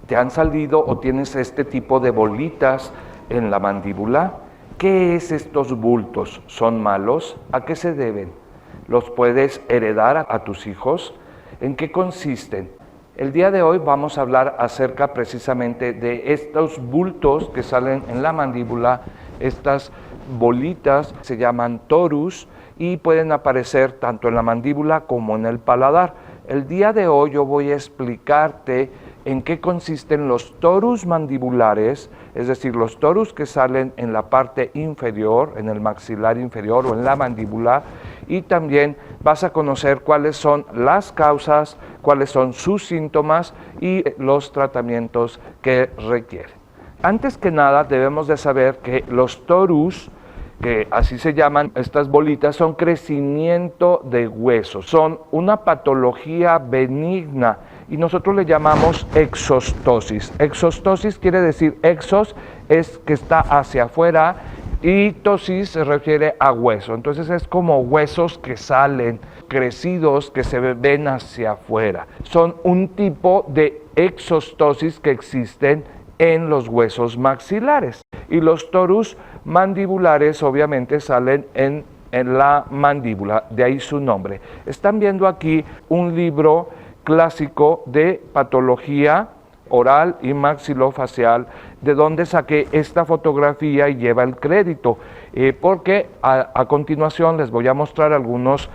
¿Te han salido o tienes este tipo de bolitas en la mandíbula? ¿Qué es estos bultos? ¿Son malos? ¿A qué se deben? ¿Los puedes heredar a tus hijos? ¿En qué consisten? El día de hoy vamos a hablar acerca precisamente de estos bultos que salen en la mandíbula. Estas bolitas se llaman torus y pueden aparecer tanto en la mandíbula como en el paladar. El día de hoy yo voy a explicarte en qué consisten los torus mandibulares, es decir, los torus que salen en la parte inferior, en el maxilar inferior o en la mandíbula, y también vas a conocer cuáles son las causas, cuáles son sus síntomas y los tratamientos que requieren. Antes que nada debemos de saber que los torus, que así se llaman estas bolitas, son crecimiento de huesos, son una patología benigna y nosotros le llamamos exostosis. Exostosis quiere decir, exos es que está hacia afuera y tosis se refiere a hueso, entonces es como huesos que salen crecidos, que se ven hacia afuera. Son un tipo de exostosis que existen en los huesos maxilares. Y los torus mandibulares obviamente salen en la mandíbula, de ahí su nombre. Están viendo aquí un libro clásico de patología oral y maxilofacial, de donde saqué esta fotografía y lleva el crédito, porque a continuación les voy a mostrar algunos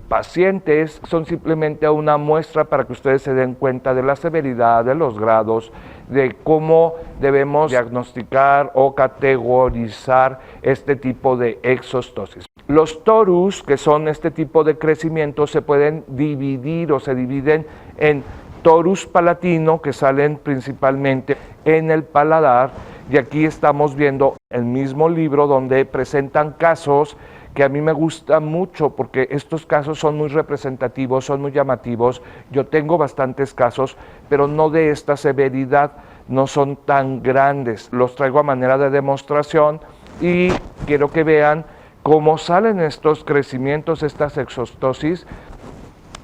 pacientes. Son simplemente una muestra para que ustedes se den cuenta de la severidad, de los grados, de cómo debemos diagnosticar o categorizar este tipo de exostosis. Los torus, que son este tipo de crecimiento, se pueden dividir o se dividen en torus palatino, que salen principalmente en el paladar, y aquí estamos viendo el mismo libro donde presentan casos que a mí me gusta mucho porque estos casos son muy representativos, son muy llamativos. Yo tengo bastantes casos, pero no de esta severidad, no son tan grandes. Los traigo a manera de demostración y quiero que vean cómo salen estos crecimientos, estas exostosis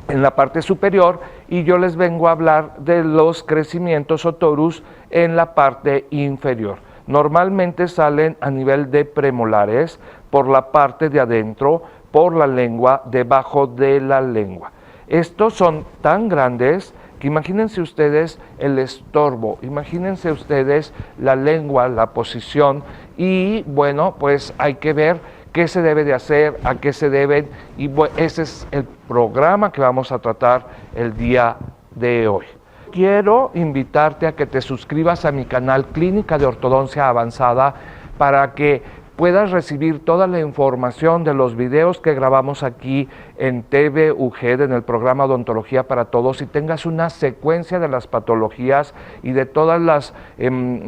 en la parte superior, y yo les vengo a hablar de los crecimientos o torus en la parte inferior. Normalmente salen a nivel de premolares, por la parte de adentro, por la lengua, debajo de la lengua. Estos son tan grandes que imagínense ustedes el estorbo, imagínense ustedes la lengua, la posición, y bueno, pues hay que ver qué se debe de hacer, a qué se deben, y bueno, ese es el programa que vamos a tratar el día de hoy. Quiero invitarte a que te suscribas a mi canal Clínica de Ortodoncia Avanzada para que puedas recibir toda la información de los videos que grabamos aquí en TV UGED, en el programa Odontología para Todos, y tengas una secuencia de las patologías y de todas las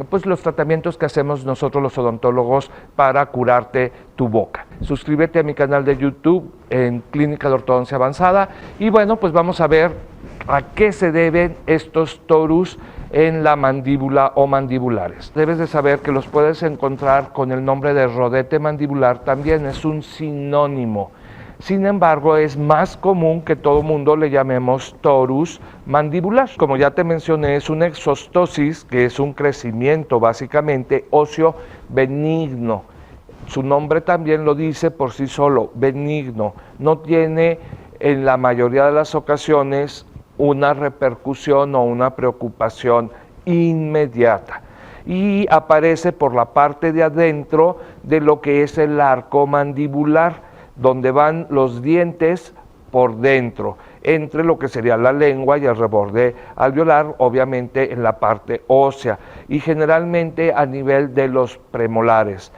pues los tratamientos que hacemos nosotros los odontólogos para curarte tu boca. Suscríbete a mi canal de YouTube en Clínica de Ortodoncia Avanzada y bueno, pues vamos a ver a qué se deben estos torus en la mandíbula o mandibulares. Debes de saber que los puedes encontrar con el nombre de rodete mandibular, también es un sinónimo. Sin embargo, es más común que todo mundo le llamemos torus mandibular. Como ya te mencioné, es una exostosis, que es un crecimiento básicamente óseo benigno. Su nombre también lo dice por sí solo, benigno. No tiene en la mayoría de las ocasiones una repercusión o una preocupación inmediata y aparece por la parte de adentro de lo que es el arco mandibular, donde van los dientes por dentro, entre lo que sería la lengua y el reborde alveolar, obviamente en la parte ósea, y generalmente a nivel de los premolares,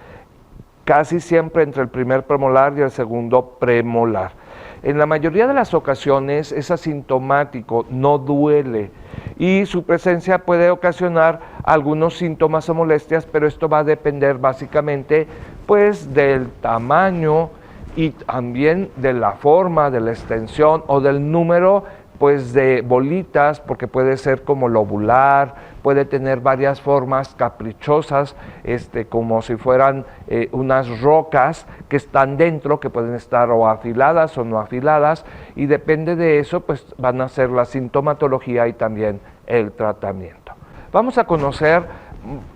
casi siempre entre el primer premolar y el segundo premolar. En la mayoría de las ocasiones es asintomático, no duele y su presencia puede ocasionar algunos síntomas o molestias, pero esto va a depender básicamente pues del tamaño y también de la forma, de la extensión o del número pues de bolitas, porque puede ser como lobular, puede tener varias formas caprichosas, como si fueran unas rocas que están dentro, que pueden estar o afiladas o no afiladas, y depende de eso, pues van a ser la sintomatología y también el tratamiento. Vamos a conocer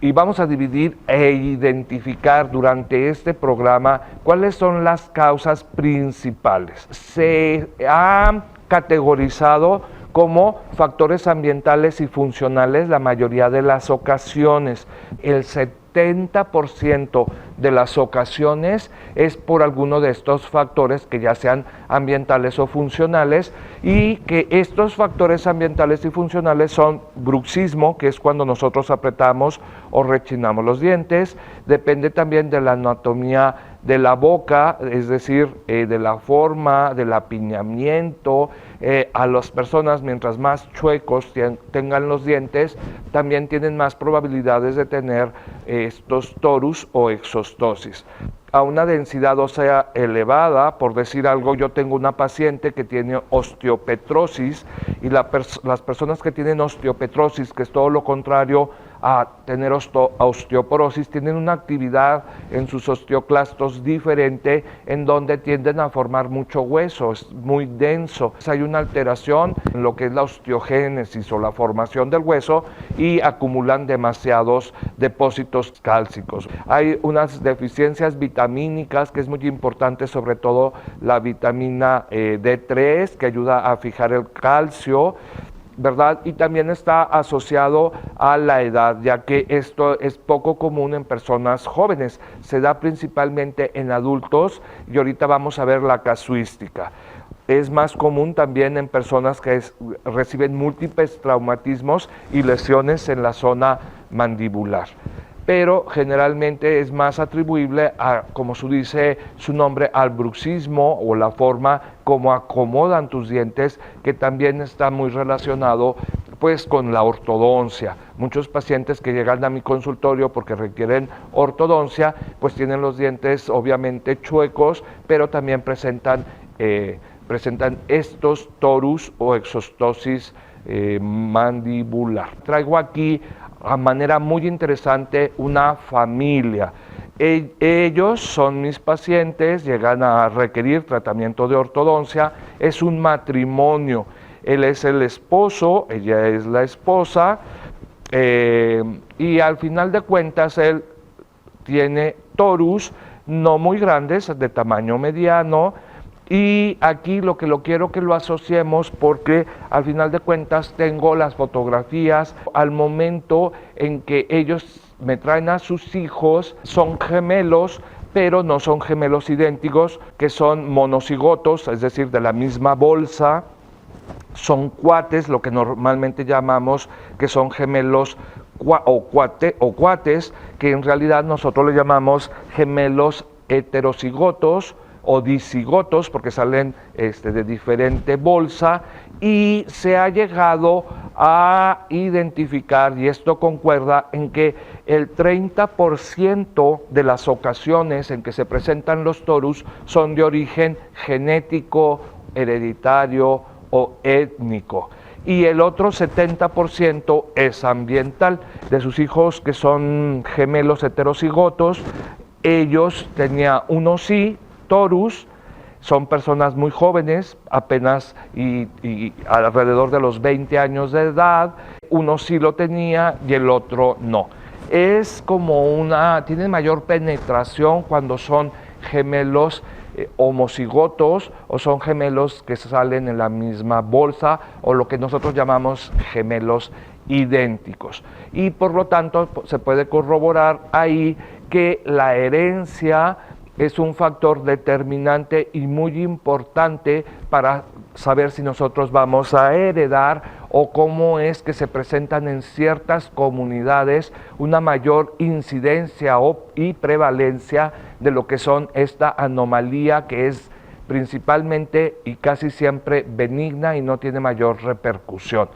y vamos a dividir e identificar durante este programa cuáles son las causas principales. Se ha categorizado como factores ambientales y funcionales la mayoría de las ocasiones. El 70% de las ocasiones es por alguno de estos factores que ya sean ambientales o funcionales, y que estos factores ambientales y funcionales son bruxismo, que es cuando nosotros apretamos o rechinamos los dientes, depende también de la anatomía de la boca, es decir, de la forma, del apiñamiento. A las personas, mientras más chuecos tengan los dientes, también tienen más probabilidades de tener estos torus o exostosis. A una densidad ósea elevada, por decir algo, yo tengo una paciente que tiene osteopetrosis, y las personas que tienen osteopetrosis, que es todo lo contrario a tener osteoporosis, tienen una actividad en sus osteoclastos diferente, en donde tienden a formar mucho hueso, es muy denso. Hay una alteración en lo que es la osteogénesis o la formación del hueso, y acumulan demasiados depósitos cálcicos. Hay unas deficiencias vitamínicas que es muy importante, sobre todo la vitamina D3, que ayuda a fijar el calcio, ¿verdad? Y también está asociado a la edad, ya que esto es poco común en personas jóvenes, se da principalmente en adultos, y ahorita vamos a ver la casuística. Es más común también en personas que reciben múltiples traumatismos y lesiones en la zona mandibular, pero generalmente es más atribuible a, como dice su nombre, al bruxismo, o la forma como acomodan tus dientes, que también está muy relacionado pues con la ortodoncia. Muchos pacientes que llegan a mi consultorio porque requieren ortodoncia, pues tienen los dientes obviamente chuecos, pero también presentan estos torus o exostosis mandibular. Traigo aquí a manera muy interesante una familia. Ellos son mis pacientes, llegan a requerir tratamiento de ortodoncia. Es un matrimonio, él es el esposo, ella es la esposa, y al final de cuentas él tiene torus no muy grandes, de tamaño mediano. Y aquí quiero que lo asociemos, porque al final de cuentas tengo las fotografías al momento en que ellos me traen a sus hijos. Son gemelos, pero no son gemelos idénticos, que son monocigotos, es decir, de la misma bolsa. Son cuates, lo que normalmente llamamos que son gemelos cuates, que en realidad nosotros le llamamos gemelos heterocigotos o dicigotos, porque salen de diferente bolsa, y se ha llegado a identificar, y esto concuerda, en que el 30% de las ocasiones en que se presentan los torus son de origen genético, hereditario o étnico, y el otro 70% es ambiental. De sus hijos, que son gemelos heterocigotos, ellos tenían uno sí torus, son personas muy jóvenes, apenas y alrededor de los 20 años de edad. Uno sí lo tenía y el otro no. Es como tiene mayor penetración cuando son gemelos homocigotos, o son gemelos que salen en la misma bolsa, o lo que nosotros llamamos gemelos idénticos. Y por lo tanto se puede corroborar ahí que la herencia es un factor determinante y muy importante para saber si nosotros vamos a heredar, o cómo es que se presentan en ciertas comunidades una mayor incidencia y prevalencia de lo que son esta anomalía, que es principalmente y casi siempre benigna y no tiene mayor repercusión.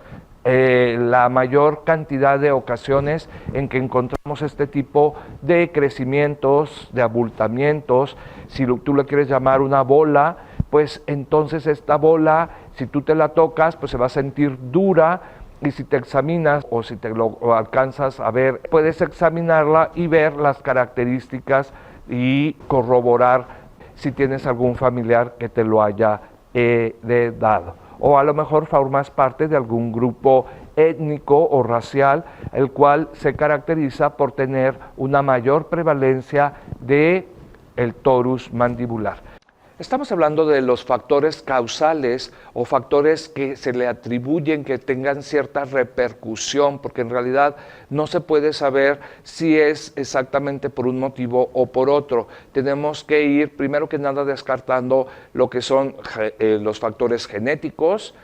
La mayor cantidad de ocasiones en que encontramos este tipo de crecimientos, de abultamientos, si tú le quieres llamar una bola, pues entonces esta bola, si tú te la tocas, pues se va a sentir dura, y si te examinas o si te lo alcanzas a ver, puedes examinarla y ver las características y corroborar si tienes algún familiar que te lo haya heredado, o a lo mejor formas parte de algún grupo étnico o racial, el cual se caracteriza por tener una mayor prevalencia de el torus mandibular. Estamos hablando de los factores causales o factores que se le atribuyen que tengan cierta repercusión, porque en realidad no se puede saber si es exactamente por un motivo o por otro. Tenemos que ir primero que nada descartando lo que son los factores genéticos,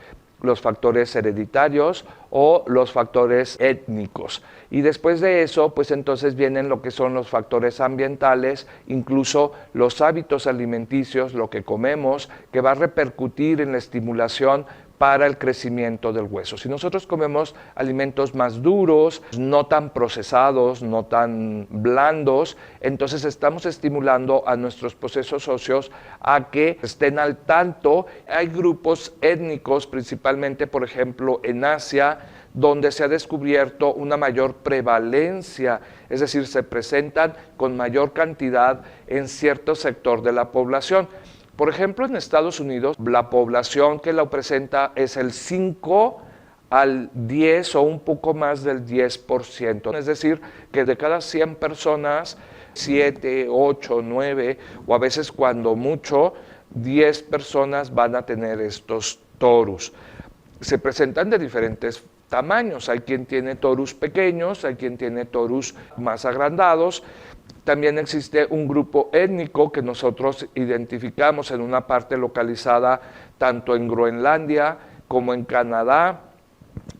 los factores hereditarios o los factores étnicos. Y después de eso, pues entonces vienen lo que son los factores ambientales, incluso los hábitos alimenticios, lo que comemos, que va a repercutir en la estimulación para el crecimiento del hueso. Si nosotros comemos alimentos más duros, no tan procesados, no tan blandos, entonces estamos estimulando a nuestros procesos óseos a que estén al tanto. Hay grupos étnicos, principalmente, por ejemplo, en Asia, donde se ha descubierto una mayor prevalencia, es decir, se presentan con mayor cantidad en cierto sector de la población. Por ejemplo, en Estados Unidos, la población que lo presenta es el 5 al 10 o un poco más del 10%. Es decir, que de cada 100 personas, 7, 8, 9 o a veces cuando mucho, 10 personas van a tener estos torus. Se presentan de diferentes tamaños. Hay quien tiene torus pequeños, hay quien tiene torus más agrandados. También existe un grupo étnico que nosotros identificamos en una parte localizada tanto en Groenlandia como en Canadá,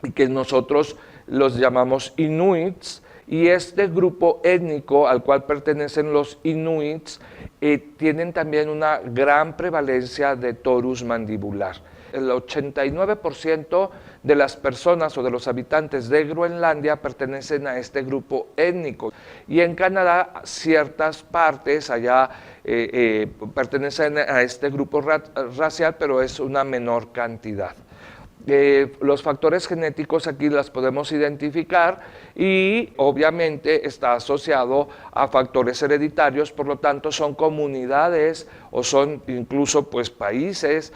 y que nosotros los llamamos inuits, y este grupo étnico al cual pertenecen los inuits tienen también una gran prevalencia de torus mandibular. El 89% de las personas o de los habitantes de Groenlandia pertenecen a este grupo étnico, y en Canadá ciertas partes allá pertenecen a este grupo racial, pero es una menor cantidad. Los factores genéticos aquí las podemos identificar y obviamente está asociado a factores hereditarios, por lo tanto son comunidades o son incluso pues países.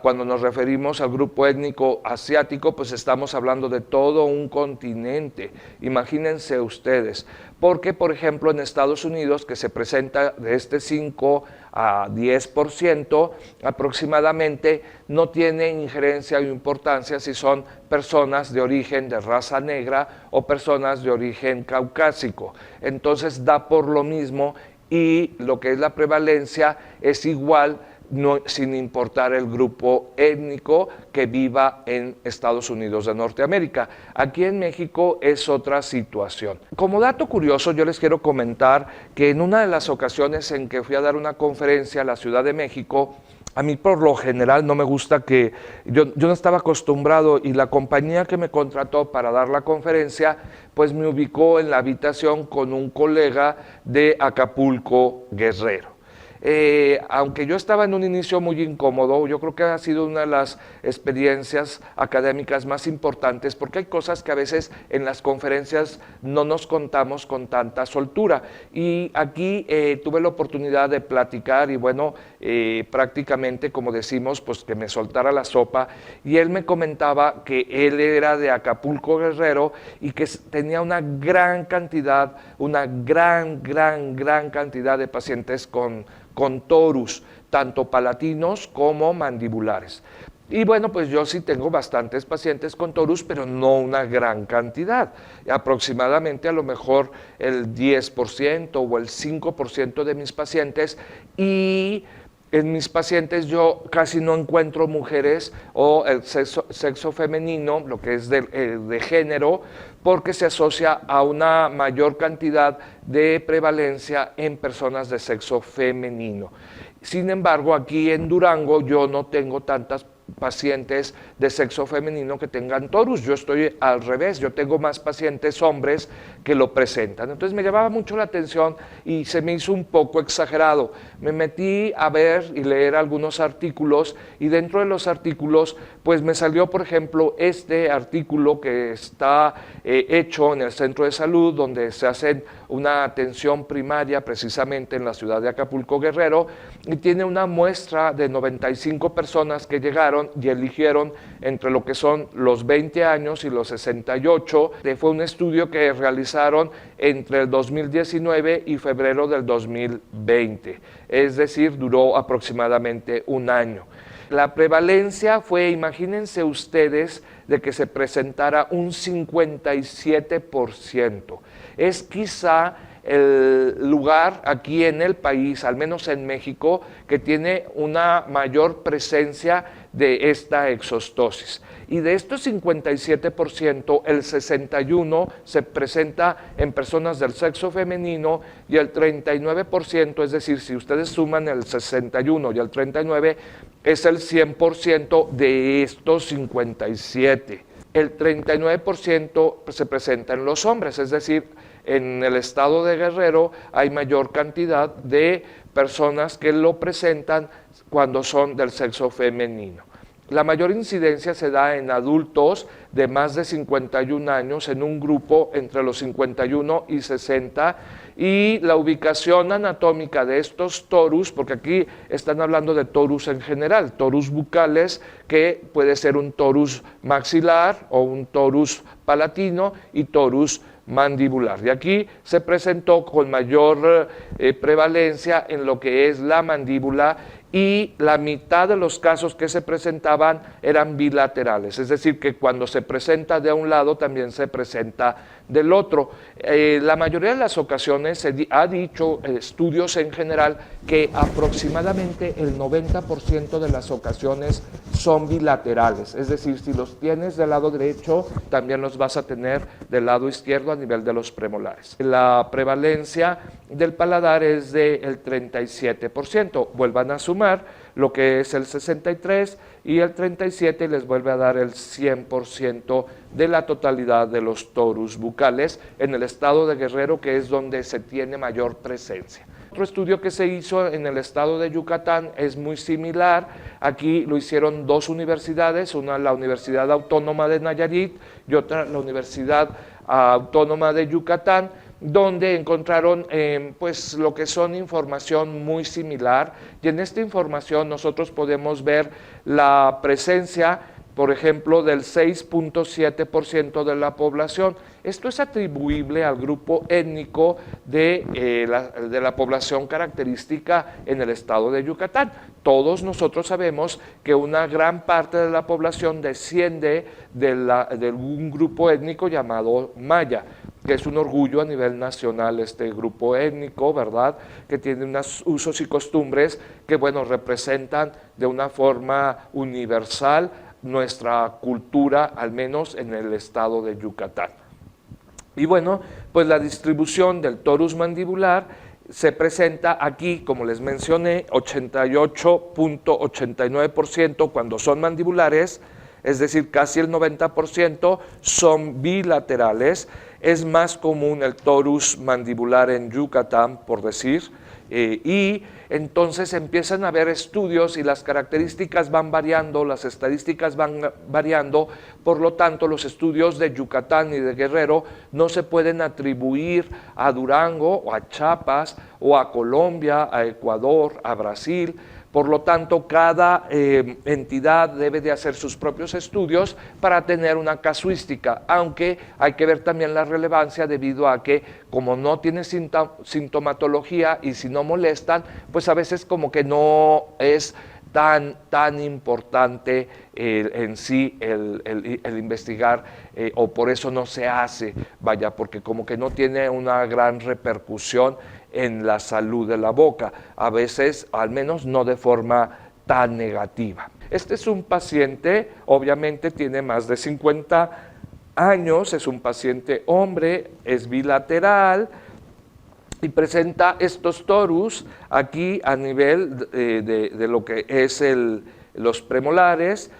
Cuando nos referimos al grupo étnico asiático, pues estamos hablando de todo un continente. Imagínense ustedes, porque por ejemplo en Estados Unidos, que se presenta de este 5 a 10% aproximadamente, no tiene injerencia o importancia si son personas de origen de raza negra o personas de origen caucásico. Entonces da por lo mismo, y lo que es la prevalencia es igual, no, sin importar el grupo étnico que viva en Estados Unidos de Norteamérica. Aquí en México es otra situación. Como dato curioso, yo les quiero comentar que en una de las ocasiones en que fui a dar una conferencia a la Ciudad de México, a mí por lo general no me gusta que, yo no estaba acostumbrado, y la compañía que me contrató para dar la conferencia, pues me ubicó en la habitación con un colega de Acapulco, Guerrero. Aunque yo estaba en un inicio muy incómodo, yo creo que ha sido una de las experiencias académicas más importantes, porque hay cosas que a veces en las conferencias no nos contamos con tanta soltura, y aquí tuve la oportunidad de platicar y bueno, prácticamente como decimos, pues que me soltara la sopa, y él me comentaba que él era de Acapulco, Guerrero, y que tenía una gran cantidad, una gran cantidad de pacientes con torus, tanto palatinos como mandibulares. Y bueno, pues yo sí tengo bastantes pacientes con torus, pero no una gran cantidad. Aproximadamente a lo mejor el 10% o el 5% de mis pacientes, y en mis pacientes yo casi no encuentro mujeres o el sexo femenino, lo que es de género, porque se asocia a una mayor cantidad de prevalencia en personas de sexo femenino. Sin embargo, aquí en Durango yo no tengo tantas pacientes de sexo femenino que tengan torus. Yo estoy al revés, yo tengo más pacientes hombres que lo presentan. Entonces me llamaba mucho la atención y se me hizo un poco exagerado. Me metí a ver y leer algunos artículos, y dentro de los artículos pues me salió, por ejemplo, este artículo que está hecho en el centro de salud, donde se hacen una atención primaria precisamente en la ciudad de Acapulco, Guerrero, y tiene una muestra de 95 personas que llegaron y eligieron entre lo que son los 20 años y los 68. Fue un estudio que realizaron entre el 2019 y febrero del 2020, es decir, duró aproximadamente un año. La prevalencia fue, imagínense ustedes, de que se presentara un 57%. Es quizá el lugar aquí en el país, al menos en México, que tiene una mayor presencia de esta exostosis. Y de estos 57%, el 61% se presenta en personas del sexo femenino y el 39%, es decir, si ustedes suman el 61 y el 39, es el 100% de estos 57. El 39% se presenta en los hombres, es decir, en el estado de Guerrero hay mayor cantidad de personas que lo presentan cuando son del sexo femenino. La mayor incidencia se da en adultos de más de 51 años, en un grupo entre los 51 y 60, y la ubicación anatómica de estos torus, porque aquí están hablando de torus en general, torus bucales, que puede ser un torus maxilar o un torus palatino y torus mandibular. Y aquí se presentó con mayor prevalencia en lo que es la mandíbula, y la mitad de los casos que se presentaban eran bilaterales, es decir, que cuando se presenta de un lado también se presenta del otro. La mayoría de las ocasiones se ha dicho, estudios en general, que aproximadamente el 90% de las ocasiones son bilaterales, es decir, si los tienes del lado derecho, también los vas a tener del lado izquierdo a nivel de los premolares. La prevalencia del paladar es del 37%, vuelvan a sumar lo que es el 63 y el 37 y les vuelve a dar el 100% de la totalidad de los torus bucales en el estado de Guerrero, que es donde se tiene mayor presencia. Otro estudio que se hizo en el estado de Yucatán es muy similar. Aquí lo hicieron dos universidades, una la Universidad Autónoma de Nayarit y otra la Universidad Autónoma de Yucatán, donde encontraron pues lo que son información muy similar, y en esta información nosotros podemos ver la presencia, por ejemplo, del 6.7% de la población. Esto es atribuible al grupo étnico de la población característica en el estado de Yucatán. Todos nosotros sabemos que una gran parte de la población desciende de un grupo étnico llamado maya, que es un orgullo a nivel nacional este grupo étnico, ¿verdad?, que tiene unos usos y costumbres que, bueno, representan de una forma universal nuestra cultura, al menos en el estado de Yucatán. Y bueno, pues la distribución del torus mandibular se presenta aquí, como les mencioné, 88.89% cuando son mandibulares, es decir, casi el 90% son bilaterales. Es más común el torus mandibular en Yucatán, por decir, y entonces empiezan a haber estudios y las características van variando, las estadísticas van variando, por lo tanto los estudios de Yucatán y de Guerrero no se pueden atribuir a Durango o a Chiapas o a Colombia, a Ecuador, a Brasil. Por lo tanto, cada entidad debe de hacer sus propios estudios para tener una casuística, aunque hay que ver también la relevancia debido a que como no tiene sintomatología y si no molestan, pues a veces como que no es tan importante en sí el investigar, o por eso no se hace, vaya, porque como que no tiene una gran repercusión en la salud de la boca, a veces al menos no de forma tan negativa. Este es un paciente, obviamente tiene más de 50 años, es un paciente hombre, es bilateral y presenta estos torus aquí a nivel de lo que es los premolares,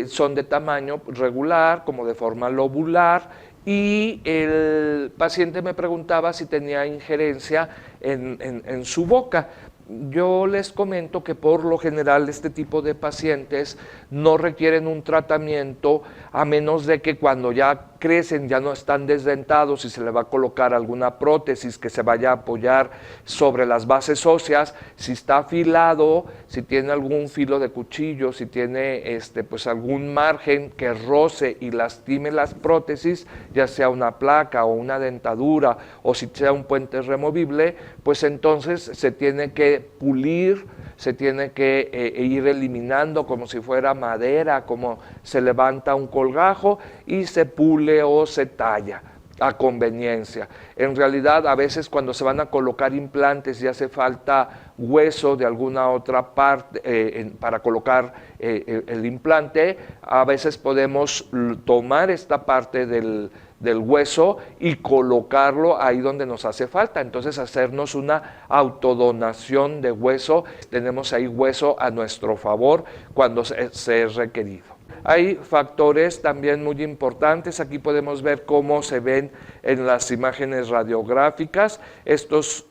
son de tamaño regular, como de forma lobular, y el paciente me preguntaba si tenía injerencia en su boca. Yo les comento que por lo general este tipo de pacientes no requieren un tratamiento a menos de que cuando ya crecen, ya no están desdentados y se le va a colocar alguna prótesis que se vaya a apoyar sobre las bases óseas, si está afilado, si tiene algún filo de cuchillo, si tiene pues algún margen que roce y lastime las prótesis, ya sea una placa o una dentadura o si sea un puente removible, pues entonces se tiene que pulir, se tiene que ir eliminando como si fuera madera, como se levanta un colgajo y se pule o se talla a conveniencia. En realidad, a veces cuando se van a colocar implantes y hace falta hueso de alguna otra parte para colocar el implante, a veces podemos tomar esta parte del hueso y colocarlo ahí donde nos hace falta. Entonces, hacernos una autodonación de hueso. Tenemos ahí hueso a nuestro favor cuando se es requerido. Hay factores también muy importantes. Aquí podemos ver cómo se ven en las imágenes radiográficas estos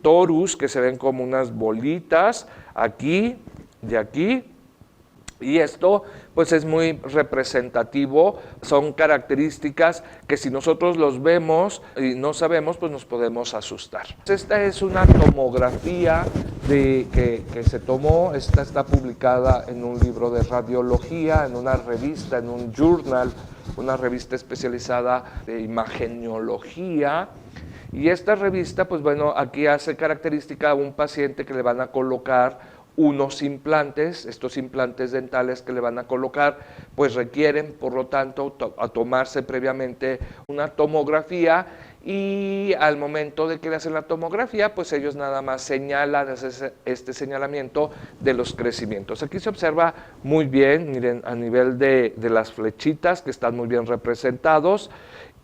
torus que se ven como unas bolitas aquí, de aquí. Y esto pues es muy representativo, son características que si nosotros los vemos y no sabemos, pues nos podemos asustar. Esta es una tomografía que se tomó, esta está publicada en un libro de radiología, en una revista, en un journal, una revista especializada de imagenología. Y esta revista, pues bueno, aquí hace característica a un paciente que le van a colocar unos implantes. Estos implantes dentales que le van a colocar, pues requieren, por lo tanto, a tomarse previamente una tomografía, y al momento de que le hacen la tomografía, pues ellos nada más señalan este señalamiento de los crecimientos. Aquí se observa muy bien, miren, a nivel de las flechitas que están muy bien representados,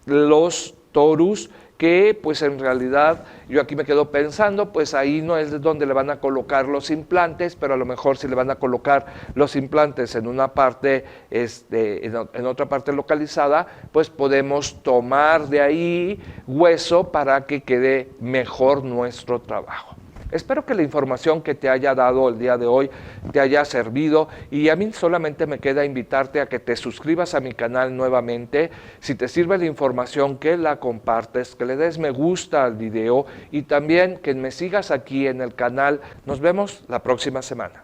los torus, que pues en realidad yo aquí me quedo pensando, pues ahí no es donde le van a colocar los implantes, pero a lo mejor si le van a colocar los implantes en una parte, en otra parte localizada, pues podemos tomar de ahí hueso para que quede mejor nuestro trabajo. Espero que la información que te haya dado el día de hoy te haya servido, y a mí solamente me queda invitarte a que te suscribas a mi canal nuevamente. Si te sirve la información, que la compartes, que le des me gusta al video y también que me sigas aquí en el canal. Nos vemos la próxima semana.